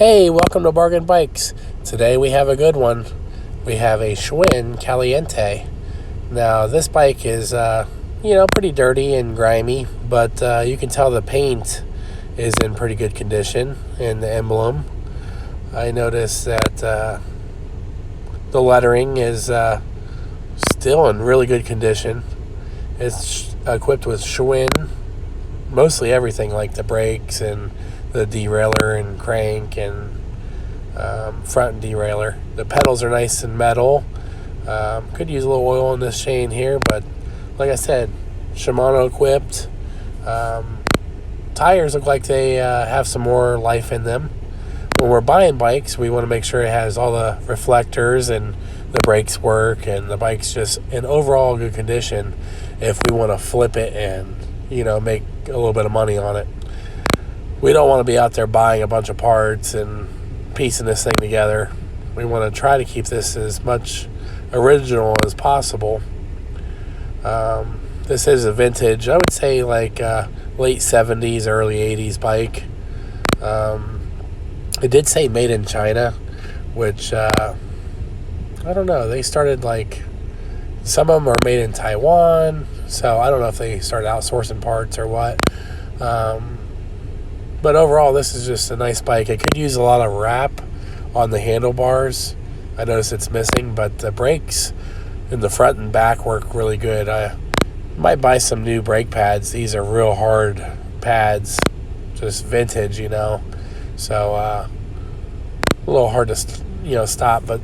Hey, welcome to Bargain Bikes. Today we have a good one. We have a Schwinn Caliente. Now this bike is, pretty dirty and grimy, but you can tell the paint is in pretty good condition and the emblem. I noticed that the lettering is still in really good condition. It's equipped with Schwinn, mostly everything like the brakes and the derailleur and crank and front derailleur. The pedals are nice and metal. Could use a little oil in this chain here, but like I said, Shimano equipped. Tires look like they have some more life in them. When we're buying bikes, we want to make sure it has all the reflectors and the brakes work and the bike's just in overall good condition if we want to flip it and make a little bit of money on it. We don't want to be out there buying a bunch of parts and piecing this thing together. We want to try to keep this as much original as possible. This is a vintage, I would say like late 70s, early 80s bike. It did say made in China, which I don't know. They started some of them are made in Taiwan, so I don't know if they started outsourcing parts or what. But overall, this is just a nice bike. It could use a lot of wrap on the handlebars. I noticed it's missing, but the brakes in the front and back work really good. I might buy some new brake pads. These are real hard pads, just vintage, So a little hard to stop. But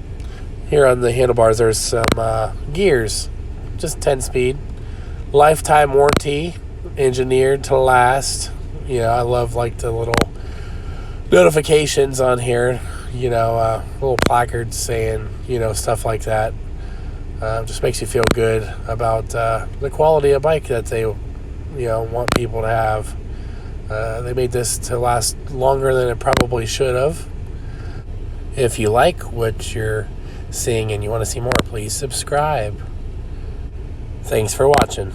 here on the handlebars, there's some gears, just 10-speed, lifetime warranty, engineered to last. I love the little notifications on here, little placards saying, stuff like that. Just makes you feel good about the quality of bike that they, want people to have. They made this to last longer than it probably should have. If you like what you're seeing and you want to see more, please subscribe. Thanks for watching.